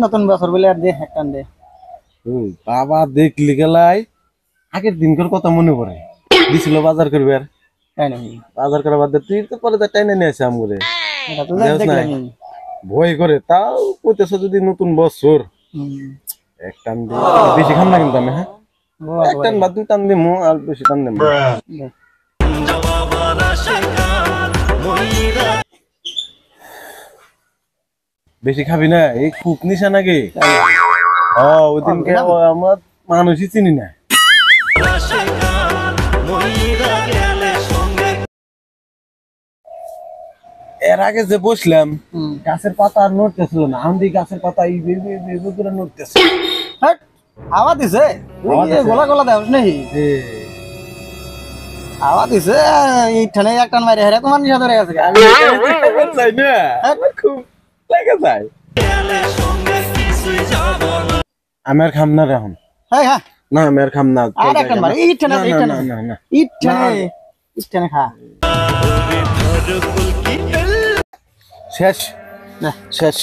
নতুন বছর বলে আর দে একটান দে। বাবা দেখলি গেলাই আগের দিনকার কথা মনে পড়ে দিছিল বাজার করবে আর তাই নাকি? বাজার করা বাদ তুই তো পরে টাইনে নিয়ে আসে আমগুলো এটা তো দেখলাম। ভয় করে তাও কইতেছ যদি নতুন বছর একটান দে বেশি খান না কিন্তু আমি হ্যাঁ একটান বা দুই টান দিমু আর বেশি টান দিমু বেশি খাবি না এই খুব নিশা নাকি ওই দিনকে আমরা মানুষই চিনি না এর আগে যে বসলাম গাছের পাতা আর নড়তেছিল না আমি গাছের পাতা নড়তেছে হাওয়া দিছে গোলা গোলা দেওয়া নাকি হাওয়া দিছে এইখানে একটান মারি হেরে তোমার নিশা ধরে গেছে খুব লেগে যায় আমি আর খাম না রে এখন হ্যাঁ হ্যাঁ না আমি আর খাম না আর একটান মারি এইখানে এইখানে খা শেষ না শেষ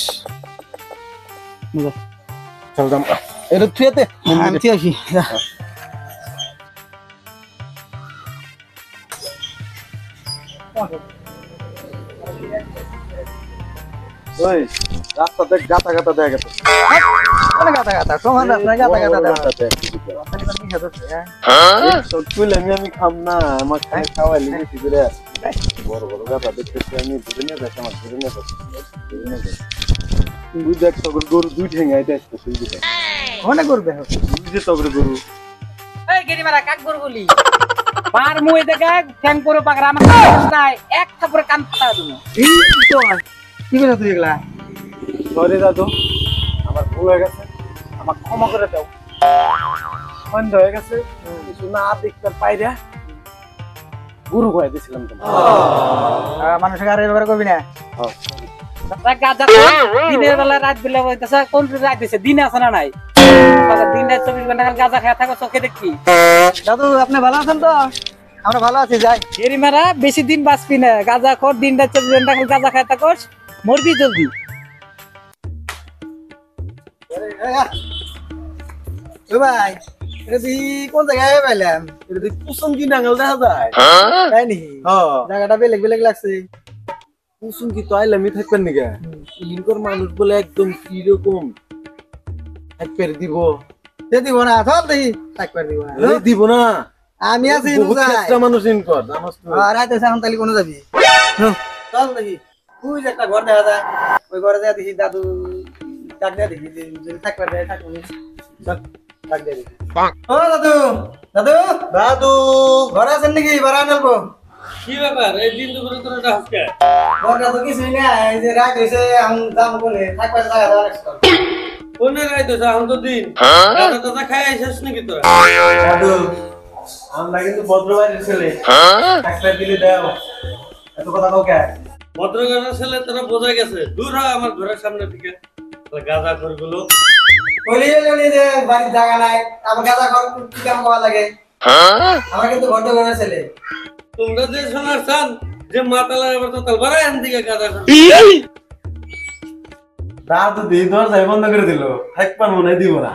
চল যাম এটা থুয়েতে আমি ঠিক আছি ওই রাস্তাতে গাতা গাতা দেখা গেছে কোন গাতা গাতা সমান রাস্তা গাতা গাতা আমি খাম না আমার খাওয়াই লিখেছি করে বড় বড় গাতা দেখতেছি আমি ধরে নিয়ে যাচ্ছি আমার ধরে নিয়ে যাচ্ছি তুই দেখ তখন গরু দুই ঠেঙে আইতে আসতেছে কোনে করবে বুঝে তখন গরু এই গেরি মারা কাক গরু বলি পার মুই দেখা ঠ্যাং করে পাকরা আমার রাস্তায় এক থাপড়ে কান ফাটা দিমু এই তো কি করে তুই এগুলা সরি দাদু আমার ভুল হয়ে গেছে আমার ক্ষমা করে দাও বন্ধ হয়ে গেছে কিছু না দেখতে পাইরা গুরু হয়ে দিছিলাম তোমার মানুষকে আর এবারে করবি না গাজা দিনের বেলা রাত বেলা হইতাছে কোন রাত দিছে দিন আছে না নাই দিন রাত 24 ঘন্টা গাজা খায়া থাকো চোখে দেখি দাদু আপনি ভালো আছেন তো আমরা ভালো আছি যাই গেরি মারা বেশি দিন বাঁচবি না গাজা খোর দিন রাত 24 ঘন্টা গাজা খায়া থাকোস মরবি জলদি ভাই এটা তুই কোন জায়গায় পাইলাম এটা তুই কুসুম কি নাঙ্গল দেখা যায় তাই নি জায়গাটা বেলেগ বেলেগ লাগছে কুসুম কি তো আইলামই থাকবেন নাকি ইনকর মানুষ বলে একদম কিরকম একবার দিব দিব না চল দেখি একবার দিব না দিব না আমি আছি মানুষ ইনকর জানোস তো রাতে এখন তাহলে কোন যাবি চল দেখি তুই একটা ঘর দেখা যায় ওই ঘরে যা দেখি দাদু ডাক দেয়া দেখি যদি থাকবার দেয় থাকবো চল ডাক দেয়া দেখি ও দাদু দাদু দাদু ঘরে আছেন নাকি বাড়া আনবো কি ব্যাপার এই দিন দুপুরে তোর এটা হচ্ছে ঘরটা তো কিছুই না এই যে রাত হইছে আমি যাবো কোনে থাকবার জায়গা দাও রাখছো কোনে রাইতো এখন তো দিন গাজা টাজা খাই আইছিস নাকি তোরা দাদু আমরা কিন্তু ভদ্রবাড়ির ছেলে একবার দিলে দাও এত কথা কাউ কে ভদ্রগাজার ছেলে তোরা বোঝা গেছে দূর হয় আমার ঘরের সামনে থেকে গাজা করগুলো বলি যে বাড়ির জায়গা নাই আমার গাঁজা খাওয়ার কি কাম করা লাগে আমরা কিন্তু ভদ্রবাড়ির ছেলে তোমরা যে শোনার চান যে মাতালা এবার তো তালবারা এন দিকে গাজা কর দাদু দিই দরজা বন্ধ করে দিল থাকবার মনে দিব না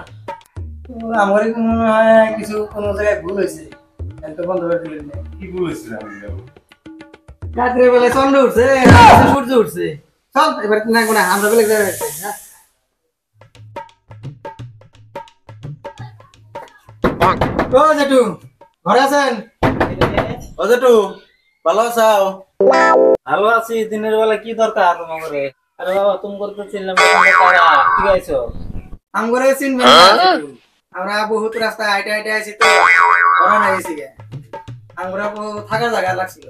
আমার মনে হয় কিছু কোনো জায়গায় ভুল হয়েছে তো বন্ধ করে দিলেন কি বলেছিল আমি রাত্রে বেলা চন্দ্র উঠছে সূর্য উঠছে চল এবার না আমরা বেলে যাবে ও জেঠু ঘরে আছেন ও জেঠু ভালো আছো ভালো আছি দিনের বেলা কি দরকার তোমার আরে বাবা তুমি করতেছিলাম ঠিক আছো আম করে চিনবেন আমরা বহুত রাস্তা হাইটে হাইটে আইছি তো করোনা গেছি গে আমরা থাকার জায়গা লাগছিল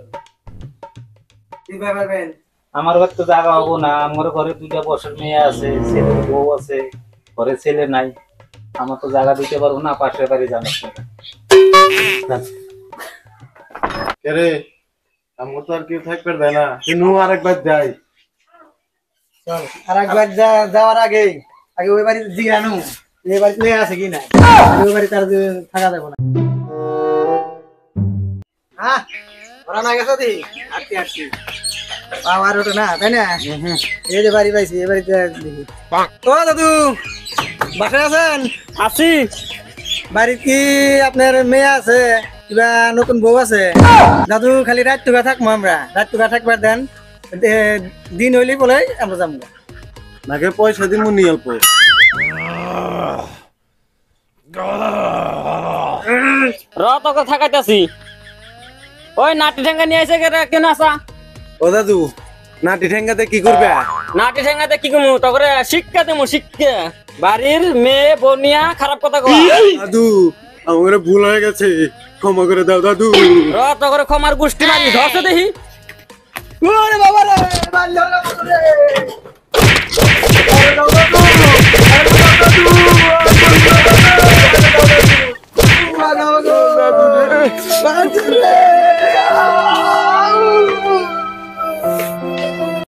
কি ভাবেন আমার ঘর তো জায়গা হবো না আমার ঘরে দুইটা বছর মেয়ে আছে ছেলে বউ আছে ঘরে ছেলে নাই আমার তো জায়গা দিতে পারবো না পাশের বাড়ি জানাস রে আমার তো আর কেউ থাকবে দেয় না কিন্তু আরেকবার যাই চল আরেকবার যাওয়ার আগে ওই বাড়ি জিগানো এই বাড়িতে লেগে আছে কি না ওই বাড়ি তার থাকা যাবে না ওরা না গেছে দি আটটি আটটি পাওয়ার ওটা না তাই না এই যে বাড়ি পাইছি এই বাড়িতে দেখি ও দাদু বাসায় আছেন আছি বাড়িতে কি আপনার মেয়ে আছে কিবা নতুন বউ আছে দাদু খালি রাত টুকা থাকবো আমরা রাত টুকা থাকবার দেন দিন হইলেই বলে আমরা যাবো নাকি পয়সা দিমু নি অল্প তোকে থাকাইতাছি ওই নাটি ঠেঙ্গা নিয়ে এসে কেন আসা ও দাদু নাটি ঠেঙ্গাতে কি করবে নাটি ঠেঙ্গাতে কি করবো তখন শিক্ষা দেবো শিক্ষা বাড়ির মেয়ে বনিয়া খারাপ কথা কয় দাদু আমার ভুল হয়ে গেছে ক্ষমা করে দাও দাদু তখন ক্ষমার গোষ্ঠী মারি ধরছে দেখি ওরে বাবা রে বাল্য রে